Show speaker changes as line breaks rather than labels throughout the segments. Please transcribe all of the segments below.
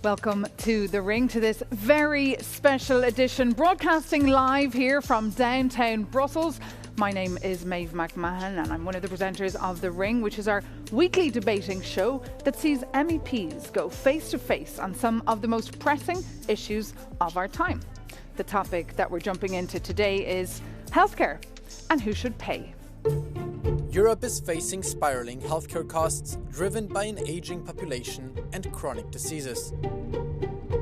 Welcome to The Ring, to this very special edition, broadcasting live here from downtown Brussels. My name is Maeve McMahon and I'm one of the presenters of The Ring, which is our weekly debating show that sees MEPs go face to face on some of the most pressing issues of our time. The topic that we're jumping into today is healthcare and who should pay.
Europe is facing spiraling healthcare costs driven by an aging population and chronic diseases.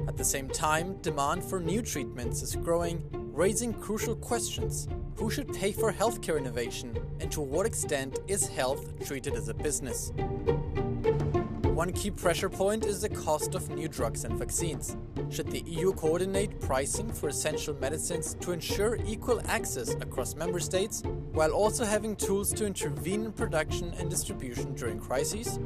At the same time, demand for new treatments is growing, raising crucial questions. Who should pay for healthcare innovation, and to what extent is health treated as a business? One key pressure point is the cost of new drugs and vaccines. Should the EU coordinate pricing for essential medicines to ensure equal access across member states, while also having tools to intervene in production and distribution during crises?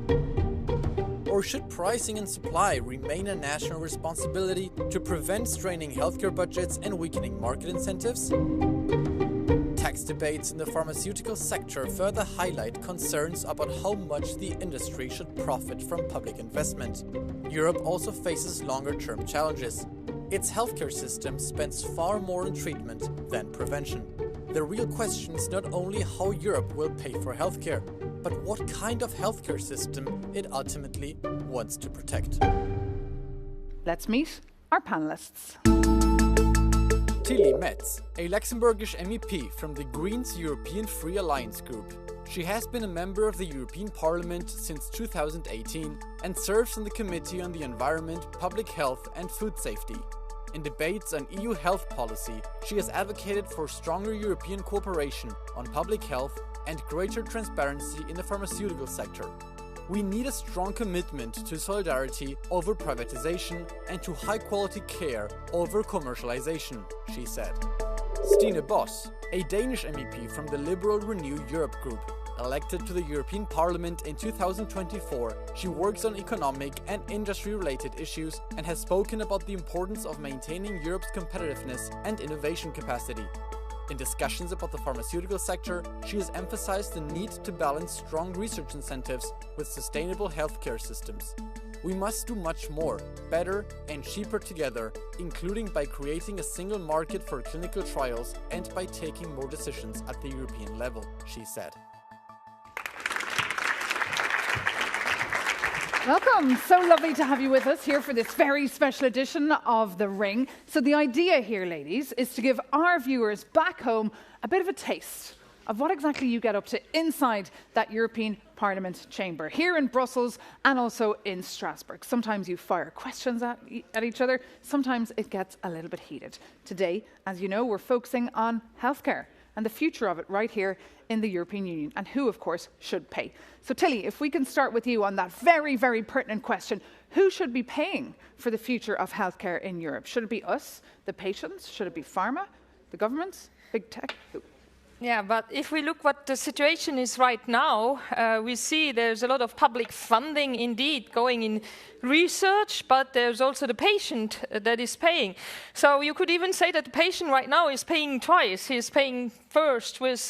Or should pricing and supply remain a national responsibility to prevent straining healthcare budgets and weakening market incentives? Tax debates in the pharmaceutical sector further highlight concerns about how much the industry should profit from public investment. Europe also faces longer-term challenges. Its healthcare system spends far more on treatment than prevention. The real question is not only how Europe will pay for healthcare, but what kind of healthcare system it ultimately wants to protect.
Let's meet our panellists.
Tilly Metz, a Luxembourgish MEP from the Greens European Free Alliance Group. She has been a member of the European Parliament since 2018 and serves on the Committee on the Environment, Public Health and Food Safety. In debates on EU health policy, she has advocated for stronger European cooperation on public health and greater transparency in the pharmaceutical sector. We need a strong commitment to solidarity over privatization and to high-quality care over commercialization, she said. Stine Bosse, a Danish MEP from the Liberal Renew Europe group, elected to the European Parliament in 2024, she works on economic and industry-related issues and has spoken about the importance of maintaining Europe's competitiveness and innovation capacity. In discussions about the pharmaceutical sector, she has emphasized the need to balance strong research incentives with sustainable healthcare systems. We must do much more, better and cheaper together, including by creating a single market for clinical trials and by taking more decisions at the European level, she said.
Welcome. So lovely to have you with us here for this very special edition of The Ring. So the idea here, ladies, is to give our viewers back home a bit of a taste of what exactly you get up to inside that European Parliament chamber, here in Brussels and also in Strasbourg. Sometimes you fire questions at each other, sometimes it gets a little bit heated. Today, as you know, we're focusing on healthcare and the future of it right here in the European Union, and who, of course, should pay. So Tilly, if we can start with you on that very, very pertinent question, who should be paying for the future of healthcare in Europe? Should it be us, the patients? Should it be pharma, the governments, big tech? Who?
Yeah, but if we look what the situation is right now, we see there's a lot of public funding indeed going in research, but there's also the patient that is paying. So you could even say that the patient right now is paying twice. He's paying first with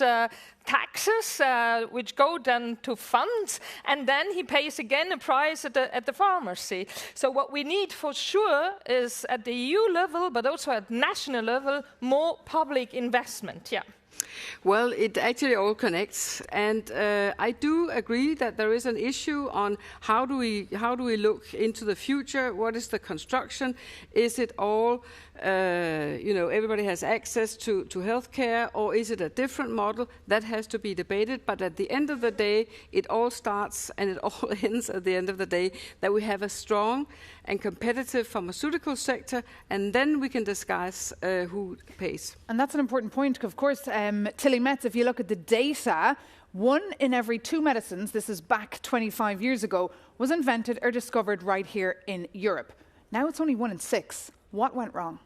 taxes, which go then to funds, and then he pays again a price at the pharmacy. So what we need for sure is at the EU level, but also at national level, more public investment. Yeah.
Well, it actually all connects, and I do agree that there is an issue on how do we look into the future. What is the construction? Is it all everybody has access to healthcare, or is it a different model? That has to be debated. But at the end of the day, it all starts and it all ends at the end of the day that we have a strong and competitive pharmaceutical sector, and then we can discuss who pays.
And that's an important point, of course. Tilly Metz, if you look at the data, 1 in every 2 medicines, this is back 25 years ago, was invented or discovered right here in Europe. Now it's only 1 in 6. What went wrong?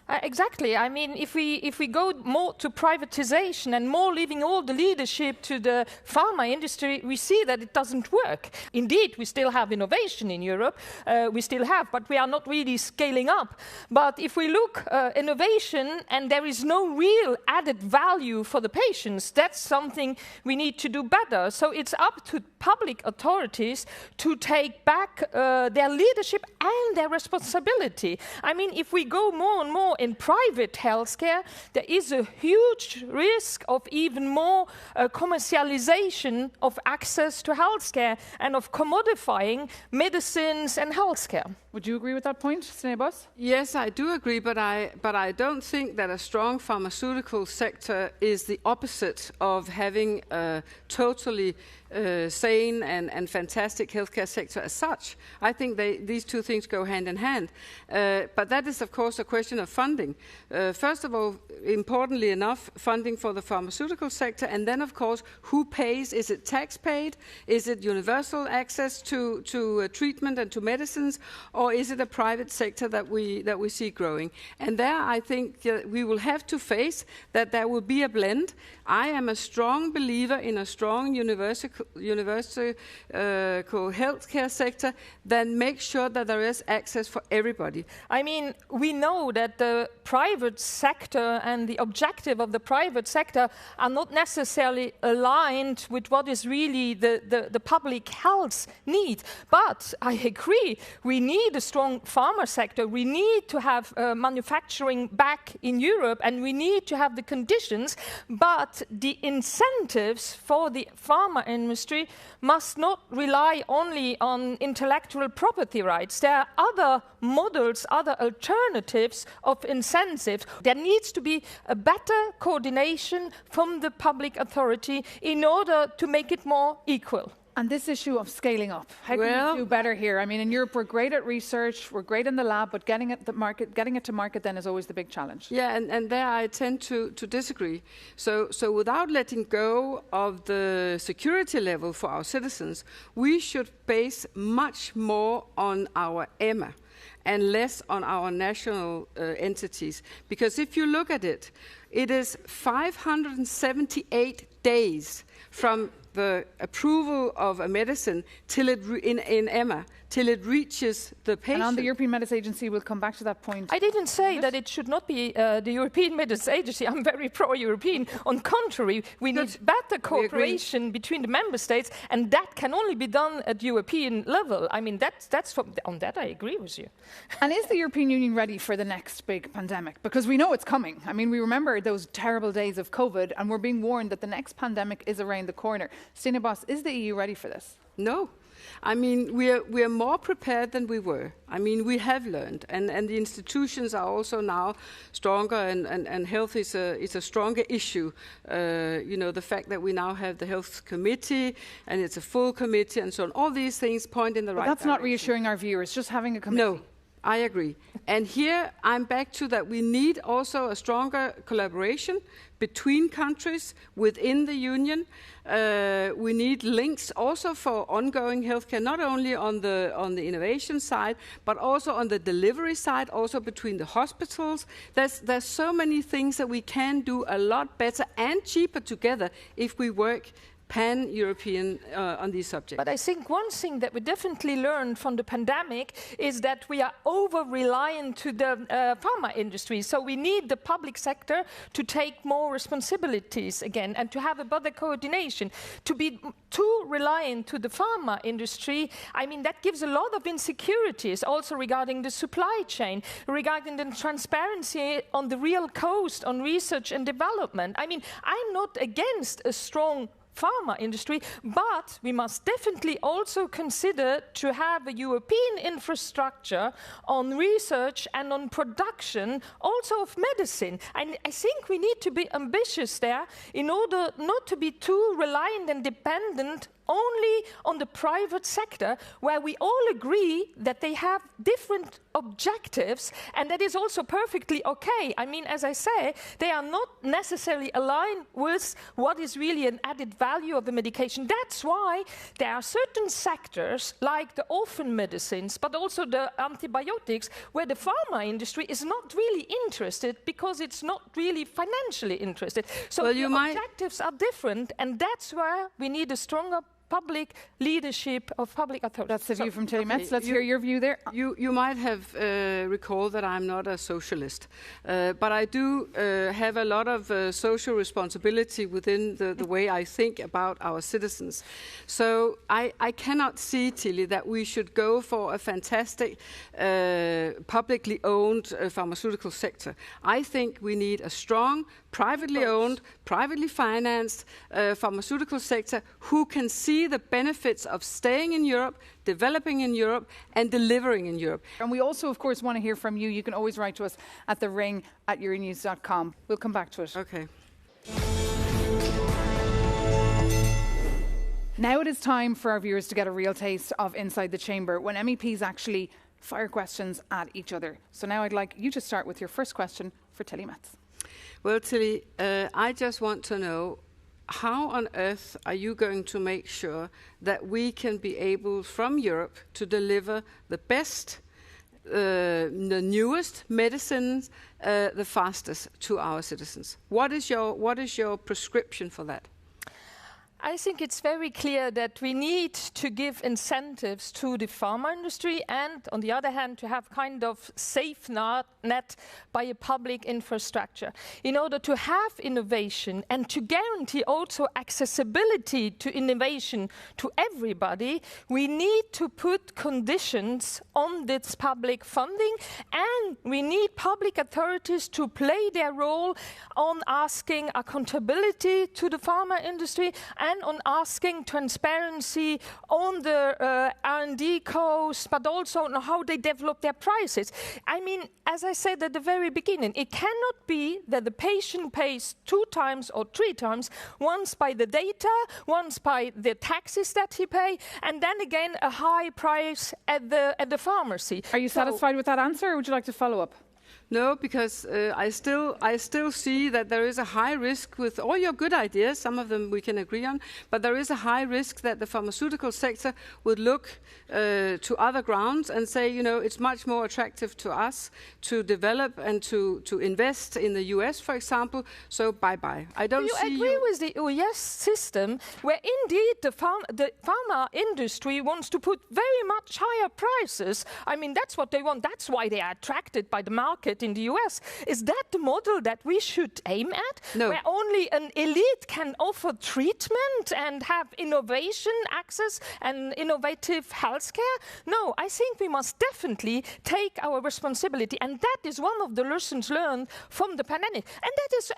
Exactly. I mean, if we go more to privatization and more leaving all the leadership to the pharma industry, we see that it doesn't work. Indeed, we still have innovation in Europe. We still have, but we are not really scaling up. But if we look innovation and there is no real added value for the patients, that's something we need to do better. So it's up to public authorities to take back their leadership and their responsibility. I mean, if we go more and more in private healthcare, there is a huge risk of even more commercialization of access to healthcare and of commodifying medicines and healthcare.
Would you agree with that point, Stine Bosse?
Yes, I do agree, but I don't think that a strong pharmaceutical sector is the opposite of having a totally sane and fantastic healthcare sector as such. I think these two things go hand in hand. But that is, of course, a question of funding. First of all, importantly enough, funding for the pharmaceutical sector, and then, of course, who pays? Is it tax paid? Is it universal access to treatment and to medicines? Or is it a private sector that we see growing? And there, I think we will have to face that there will be a blend. I am a strong believer in a strong universal healthcare sector that makes sure that there is access for everybody.
I mean, we know that the private sector and the objective of the private sector are not necessarily aligned with what is really the public health need. But I agree, we need a strong pharma sector. We need to have manufacturing back in Europe, and we need to have the conditions. But the incentives for the pharma industry must not rely only on intellectual property rights. There are other models, other alternatives of incentives. There needs to be a better coordination from the public authority in order to make it more equal.
And this issue of scaling up, how can we do better here? I mean, in Europe, we're great at research, we're great in the lab, but getting it to market then is always the big challenge.
Yeah, and there I tend to disagree. So without letting go of the security level for our citizens, we should base much more on our EMA and less on our national entities. Because if you look at it, it is 578 days from the approval of a medicine till it in EMA till it reaches the patient.
And on the European Medicines Agency, we'll come back to that point.
I didn't say that it should not be the European Medicines Agency. I'm very pro-European. On contrary, we need better cooperation between the member states, and that can only be done at European level. I mean, on that I agree with you.
And is the European Union ready for the next big pandemic? Because we know it's coming. I mean, we remember those terrible days of COVID, and we're being warned that the next pandemic is around the corner. Stine Bosse, is the EU ready for this?
No. I mean, we are more prepared than we were. I mean, we have learned, and the institutions are also now stronger, and health is a stronger issue. You know, the fact that we now have the health committee, and it's a full committee, and so on. All these things point in the right direction.
That's not reassuring our viewers, just having a committee.
No. I agree. And here I'm back to that we need also a stronger collaboration between countries within the union. We need links also for ongoing healthcare, not only on the innovation side, but also on the delivery side, also between the hospitals. There's so many things that we can do a lot better and cheaper together if we work pan-European on these subjects.
But I think one thing that we definitely learned from the pandemic is that we are over-reliant to the pharma industry. So we need the public sector to take more responsibilities again and to have a better coordination. To be too reliant to the pharma industry, I mean, that gives a lot of insecurities also regarding the supply chain, regarding the transparency on the real cost on research and development. I mean, I'm not against a strong pharma industry, but we must definitely also consider to have a European infrastructure on research and on production also of medicine. And I think we need to be ambitious there in order not to be too reliant and dependent only on the private sector, where we all agree that they have different objectives, and that is also perfectly okay. I mean, as I say, they are not necessarily aligned with what is really an added value of the medication. That's why there are certain sectors, like the orphan medicines, but also the antibiotics, where the pharma industry is not really interested because it's not really financially interested. So the objectives are different, and that's where we need a stronger public leadership of public authorities.
That's the view from Tilly Metz. Let's hear your view there.
You might have recalled that I'm not a socialist, but I do have a lot of social responsibility within the way I think about our citizens. So I cannot see, Tilly, that we should go for a fantastic publicly owned pharmaceutical sector. I think we need a strong, privately owned, privately financed pharmaceutical sector who can see the benefits of staying in Europe, developing in Europe, and delivering in Europe.
And we also, of course, want to hear from you. You can always write to us at thering@euronews.com. We'll come back to it.
Okay.
Now it is time for our viewers to get a real taste of Inside the Chamber, when MEPs actually fire questions at each other. So now I'd like you to start with your first question for Tilly Metz.
Well, Tilly, I just want to know, how on earth are you going to make sure that we can be able, from Europe, to deliver the best, the newest medicines, the fastest to our citizens? What is your prescription for that?
I think it's very clear that we need to give incentives to the pharma industry and, on the other hand, to have kind of safe net by a public infrastructure in order to have innovation and to guarantee also accessibility to innovation to everybody. We need to put conditions on this public funding, and we need public authorities to play their role on asking accountability to the pharma industry and on asking transparency on the R&D costs, but also on how they develop their prices. I mean, as I said at the very beginning, it cannot be that the patient pays 2 times or 3 times, once by the data, once by the taxes that he pays, and then again a high price at the pharmacy.
Are you satisfied with that answer, or would you like to follow up?
No, because I still see that there is a high risk with all your good ideas. Some of them we can agree on, but there is a high risk that the pharmaceutical sector would look to other grounds and say, you know, it's much more attractive to us to develop and to invest in the US, for example. So bye-bye. I don't see
you agree with the US system, where indeed the pharma industry wants to put very much higher prices. I mean, that's what they want. That's why they are attracted by the market in the US. Is that the model that we should aim at?
No.
Where only an elite can offer treatment and have innovation access and innovative healthcare? No, I think we must definitely take our responsibility, and that is one of the lessons learned from the pandemic. And that is,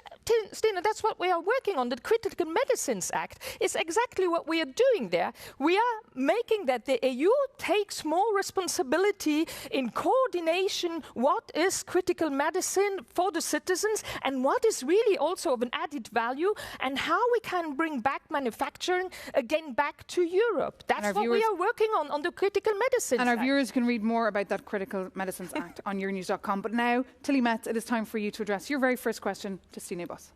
Stine, that's what we are working on. The Critical Medicines Act is exactly what we are doing there. We are making that the EU takes more responsibility in coordination what is critical medicine for the citizens and what is really also of an added value, and how we can bring back manufacturing again back to Europe. That's what we are working on the Critical Medicines Act.
And our viewers can read more about that Critical Medicines Act on euronews.com. But now, Tilly Metz, it is time for you to address your very first question to Stine Bosse.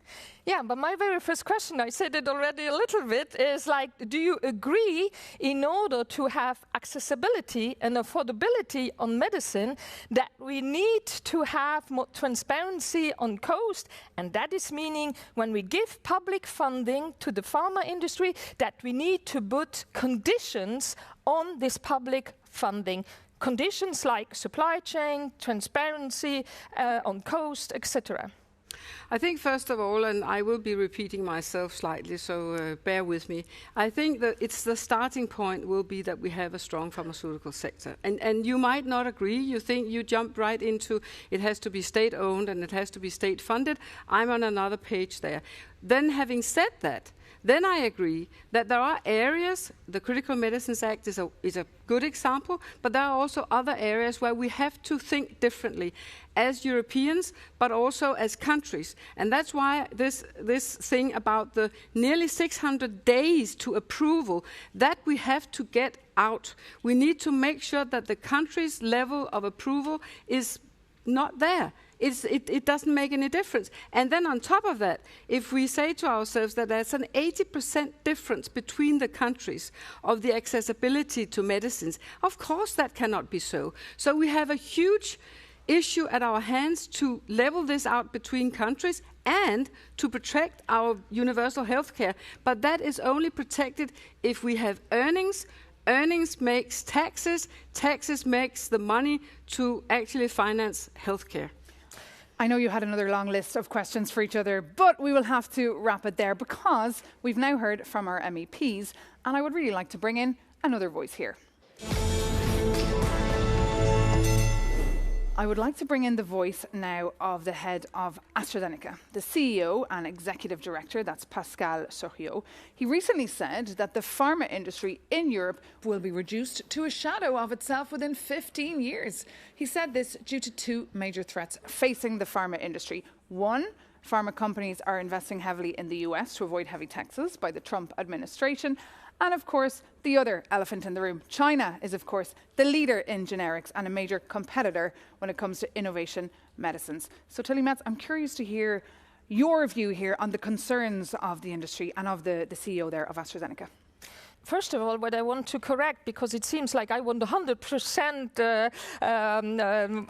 Yeah, but my very first question, I said it already a little bit, is like, do you agree, in order to have accessibility and affordability on medicine, that we need to have more transparency on cost? And that is meaning, when we give public funding to the pharma industry, that we need to put conditions on this public funding. Conditions like supply chain, transparency on cost, etc.
I think, first of all, and I will be repeating myself slightly, so bear with me, I think that it's the starting point will be that we have a strong pharmaceutical sector. And you might not agree. You think you jump right into it has to be state-owned and it has to be state-funded. I'm on another page there. Then, having said that, then I agree that there are areas, the Critical Medicines Act is a good example, but there are also other areas where we have to think differently as Europeans, but also as countries. And that's why this thing about the nearly 600 days to approval, that we have to get out. We need to make sure that the country's level of approval is not there. It doesn't make any difference. And then on top of that, if we say to ourselves that there's an 80% difference between the countries of the accessibility to medicines, of course that cannot be so. So we have a huge issue at our hands to level this out between countries and to protect our universal health care. But that is only protected if we have earnings. Earnings makes taxes. Taxes makes the money to actually finance healthcare.
I know you had another long list of questions for each other, but we will have to wrap it there because we've now heard from our MEPs, and I would really like to bring in another voice here. I would like to bring in the voice now of the head of AstraZeneca, the CEO and executive director, that's Pascal Soriot. He recently said that the pharma industry in Europe will be reduced to a shadow of itself within 15 years. He said this due to two major threats facing the pharma industry. One, pharma companies are investing heavily in the US to avoid heavy taxes by the Trump administration. And of course, the other elephant in the room, China is of course the leader in generics and a major competitor when it comes to innovation medicines. So Tilly Metz, I'm curious to hear your view here on the concerns of the industry and of the CEO there of AstraZeneca.
First of all, what I want to correct, because it seems like I want 100%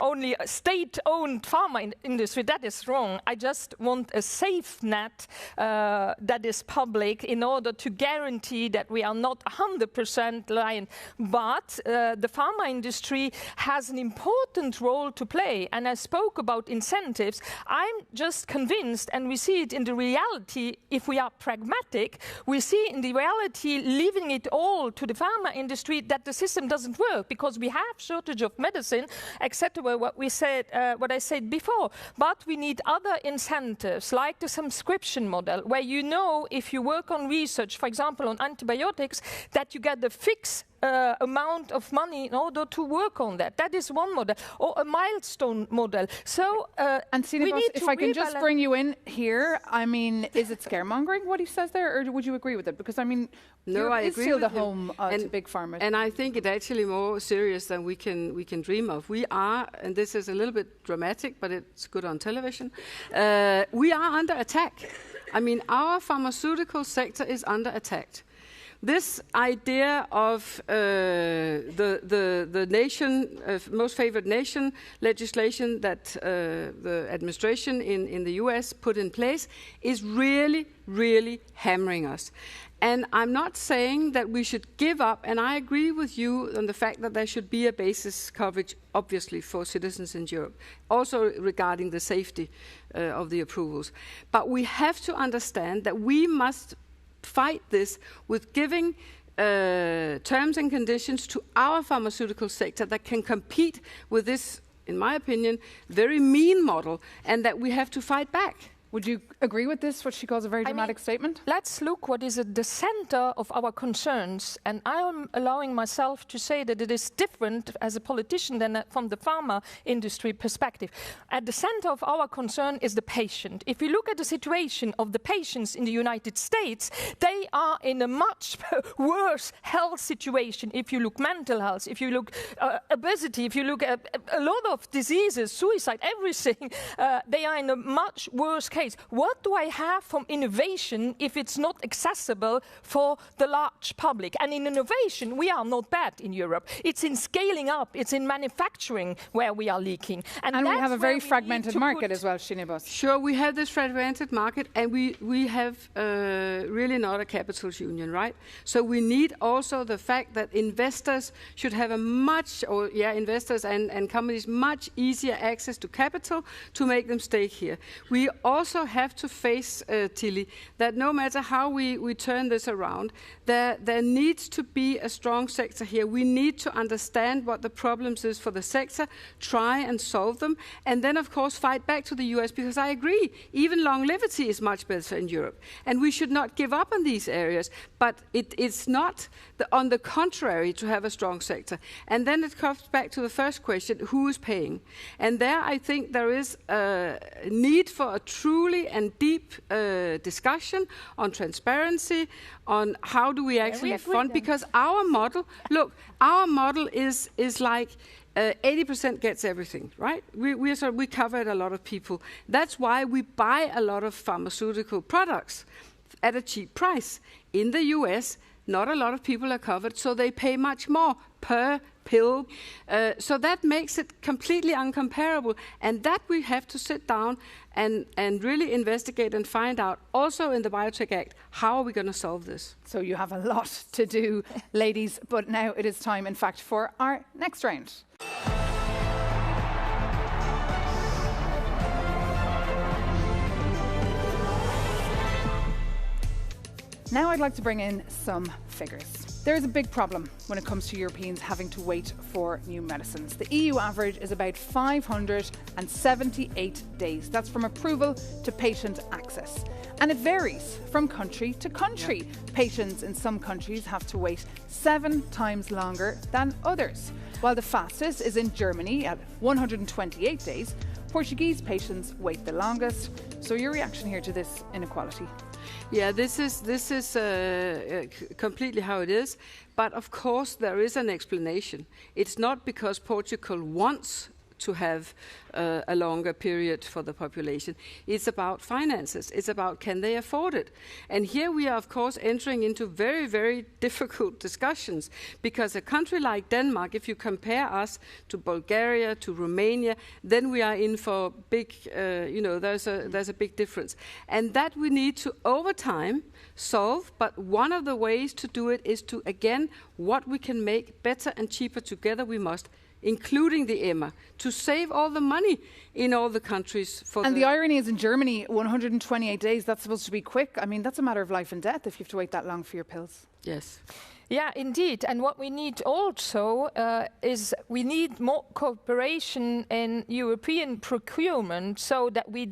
only state-owned pharma industry. That is wrong. I just want a safe net that is public in order to guarantee that we are not 100% reliant. But the pharma industry has an important role to play. And I spoke about incentives. I'm just convinced, and we see it in the reality, if we are pragmatic, we see in the reality leaving it all to the pharma industry that the system doesn't work because we have shortage of medicine, etc. What I said before. But we need other incentives like the subscription model, where you know if you work on research, for example on antibiotics, that you get the fixed amount of money in order to work on that. That is one model, or a milestone model. So,
and Stine Bosse, if I can just bring you in here, I mean, is it scaremongering what he says there, or would you agree with it? Because I mean,
no, I agree
still
with
the home to big pharma.
And I think it's actually more serious than we can dream of. We are, and this is a little bit dramatic, but it's good on television. We are under attack. I mean, our pharmaceutical sector is under attack. This idea of the nation, most favored nation legislation that the administration in the US put in place is really, really hammering us. And I'm not saying that we should give up, and I agree with you on the fact that there should be a basis coverage, obviously, for citizens in Europe, also regarding the safety of the approvals. But we have to understand that we must fight this with giving terms and conditions to our pharmaceutical sector that can compete with this, in my opinion, very mean model, and that we have to fight back.
Would you agree with this, what she calls a very dramatic statement?
Let's look what is at the center of our concerns. And I am allowing myself to say that it is different as a politician than from the pharma industry perspective. At the center of our concern is the patient. If you look at the situation of the patients in the United States, they are in a much worse health situation. If you look mental health, if you look obesity, if you look at a lot of diseases, suicide, everything, they are in a much worse case. What do I have from innovation if it's not accessible for the large public? And in innovation, we are not bad in Europe. It's in scaling up, it's in manufacturing where we are leaking.
And we have a very fragmented market as well, Stine Bosse.
Sure, we have this fragmented market, and we have really not a capitals union, right? So we need also the fact that investors should have a investors and companies much easier access to capital to make them stay here. We also have to face, Tilly, that no matter how we turn this around, there needs to be a strong sector here. We need to understand what the problems is for the sector, try and solve them, and then, of course, fight back to the US, because I agree, even longevity is much better in Europe. And we should not give up on these areas, but it's not on the contrary to have a strong sector. And then it comes back to the first question, who is paying? And there I think there is a need for a truly and deep discussion on transparency, on how do we actually fund, because our model, look, our model is like 80% gets everything, right? We covered a lot of people. That's why we buy a lot of pharmaceutical products. at a cheap price. In the US, not a lot of people are covered, so they pay much more per pill. So that makes it completely uncomparable. And that we have to sit down and really investigate and find out, also in the Biotech Act, how are we going to solve this?
So you have a lot to do, ladies, but now it is time, in fact, for our next round. Now I'd like to bring in some figures. There is a big problem when it comes to Europeans having to wait for new medicines. The EU average is about 578 days. That's from approval to patient access. And it varies from country to country. Yeah. Patients in some countries have to wait 7 times longer than others. While the fastest is in Germany at 128 days, Portuguese patients wait the longest. So your reaction here to this inequality?
Yeah, this is completely how it is. But of course, there is an explanation. It's not because Portugal wants to have a longer period for the population. It's about finances. It's about, can they afford it? And here we are, of course, entering into very, very difficult discussions, because a country like Denmark, if you compare us to Bulgaria, to Romania, then we are in for big, there's a big difference. And that we need to, over time, solve. But one of the ways to do it is to, again, what we can make better and cheaper together, we must, including the EMA, to save all the money in all the countries.
And the irony is, in Germany, 128 days, that's supposed to be quick. I mean, that's a matter of life and death if you have to wait that long for your pills.
Yes.
Yeah, indeed. And what we need also is we need more cooperation in European procurement, so that we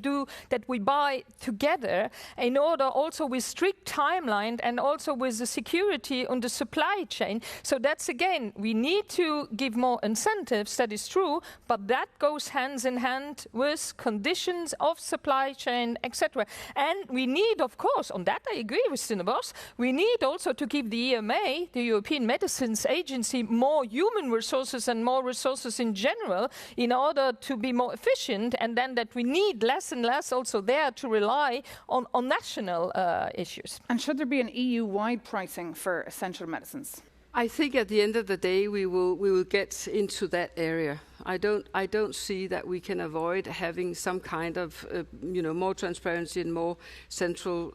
buy together, in order also with strict timeline and also with the security on the supply chain. So that's, again, we need to give more incentives, that is true, but that goes hands in hand with conditions of supply chain, etc. And we need, of course, on that I agree with Stine Bosse, we need also to give the EMA, the European Medicines Agency, more human resources and more resources in general, in order to be more efficient, and then that we need less and less also there to rely on national issues.
And should there be an EU-wide pricing for essential medicines?
I think at the end of the day we will get into that area. I don't see that we can avoid having some kind of more transparency and more central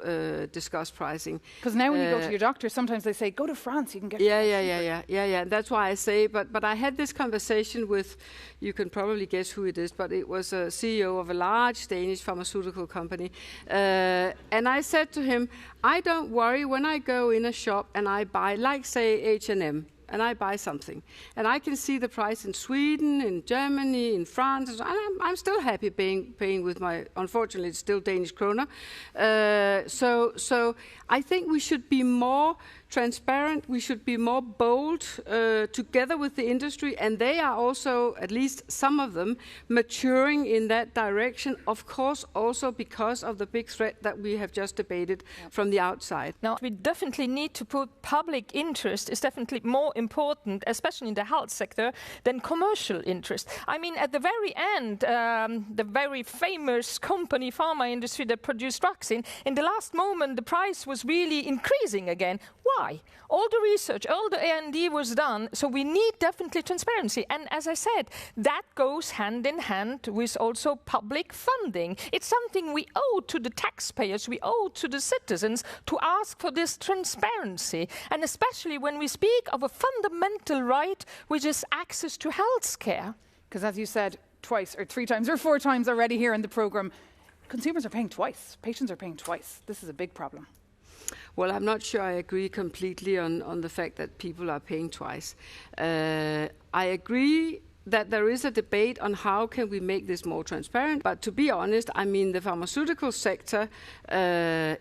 discussed pricing.
Because now when you go to your doctor, sometimes they say go to France, you can get.
Yeah. That's why I say. But I had this conversation with, you can probably guess who it is, but it was a CEO of a large Danish pharmaceutical company, and I said to him, I don't worry when I go in a shop and I buy, like say H&M. And I buy something, and I can see the price in Sweden, in Germany, in France, and I'm still happy paying with my, unfortunately, it's still Danish kroner. So I think we should be more transparent, we should be more bold together with the industry, and they are also, at least some of them, maturing in that direction, of course also because of the big threat that we have just debated from the outside.
Now, we definitely need to put public interest is definitely more important, especially in the health sector, than commercial interest. I mean, at the very end, the very famous company, pharma industry that produced drugs, in the last moment, the price was really increasing again. Why? All the research, all the R&D was done, so we need definitely transparency. And as I said, that goes hand in hand with also public funding. It's something we owe to the taxpayers, we owe to the citizens to ask for this transparency. And especially when we speak of a fundamental right, which is access to health care.
Because as you said twice or 3 times or 4 times already here in the programme, consumers are paying twice, patients are paying twice. This is a big problem.
Well, I'm not sure I agree completely on the fact that people are paying twice. I agree that there is a debate on how can we make this more transparent. But to be honest, I mean, the pharmaceutical sector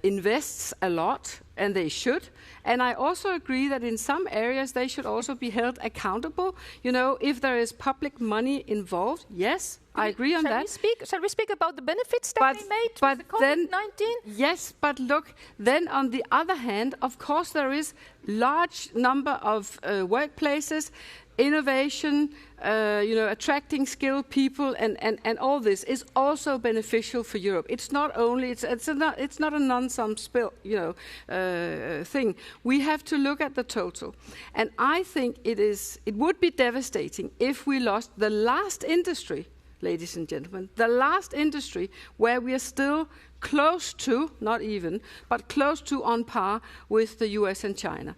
invests a lot, and they should. And I also agree that in some areas they should also be held accountable. You know, if there is public money involved, yes, I agree on that.
Shall we speak about the benefits that they made with the COVID-19?
Yes, but look, then on the other hand, of course, there is large number of workplaces innovation, attracting skilled people, and all this is also beneficial for Europe. It's not only it's not a non-sum thing. We have to look at the total, and I think it would be devastating if we lost the last industry, ladies and gentlemen, the last industry where we are still close to, not even, but close to on par with the US and China.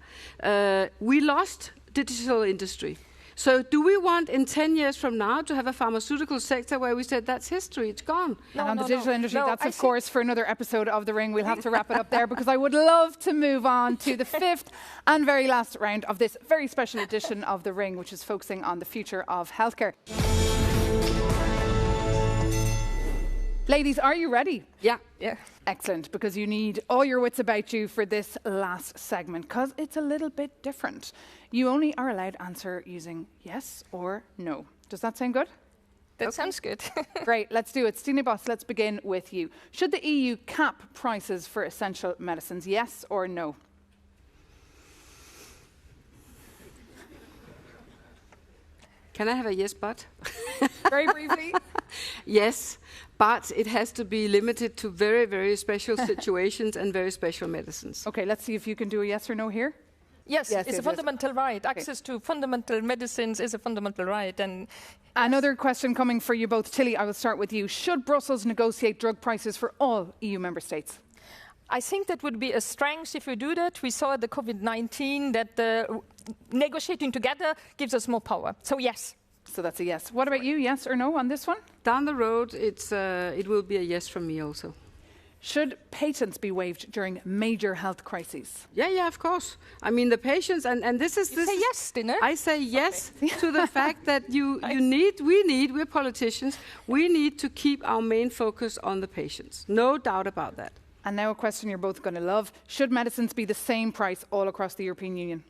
We lost digital industry. So do we want in 10 years from now to have a pharmaceutical sector where we said that's history, it's gone?
And on the digital industry, that's of course for another episode of The Ring. We'll have to wrap it up there because I would love to move on to the fifth and very last round of this very special edition of The Ring, which is focusing on the future of healthcare. Ladies, are you ready?
Yeah.
Excellent, because you need all your wits about you for this last segment, because it's a little bit different. You only are allowed to answer using yes or no. Does that sound good?
That sounds good.
Great, let's do it. Stine Bosse, let's begin with you. Should the EU cap prices for essential medicines, yes or no?
Can I have a yes, but?
Very briefly.
Yes, but it has to be limited to very, very special situations and very special medicines.
Okay, let's see if you can do a yes or no here.
Yes, it's a fundamental right. Access to fundamental medicines is a fundamental right. And
another question coming for you both. Tilly, I will start with you. Should Brussels negotiate drug prices for all EU member states?
I think that would be a strength if we do that. We saw at the COVID-19 that negotiating together gives us more power. So yes.
So that's a yes. What about you, yes or no on this one?
Down the road, it will be a yes from me also.
Should patents be waived during major health crises?
Yeah, of course. I mean, the patients, and this is...
You say yes, Stine?
I say yes to the fact that we're politicians, we need to keep our main focus on the patients. No doubt about that.
And now a question you're both going to love. Should medicines be the same price all across the European Union?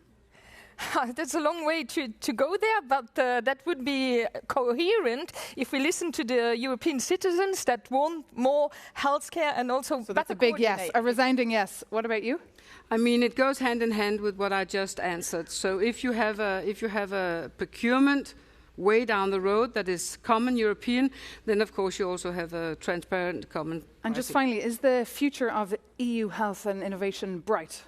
That's a long way to go there, but that would be coherent if we listen to the European citizens that want more healthcare and also
so that's a big yes, a resounding yes. What about you?
I mean, it goes hand in hand with what I just answered. So if you have a procurement way down the road that is common European, then of course you also have a transparent common pricing.
And just finally, is the future of EU health and innovation bright?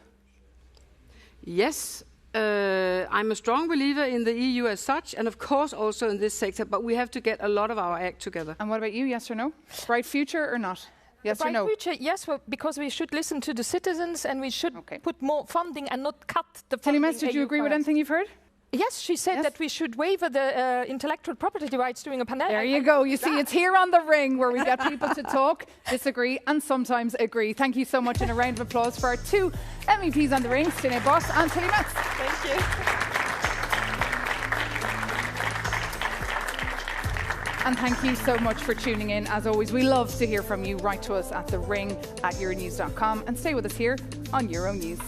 Yes. I'm a strong believer in the EU as such, and of course also in this sector, but we have to get a lot of our act together.
And what about you, yes or no? Bright future or not? Yes or no?
Bright future, yes, because we should listen to the citizens and we should put more funding and not cut the funding.
Tilly Metz, did you agree with anything you've heard?
Yes, she said that we should waiver the intellectual property rights during a pandemic.
There you go. You see, it's here on The Ring where we get people to talk, disagree, and sometimes agree. Thank you so much, and a round of applause for our two MEPs on The Ring, Stine Bosse and Tilly Metz.
Thank you.
And thank you so much for tuning in. As always, we love to hear from you. Write to us at thering@euronews.com and stay with us here on Euronews.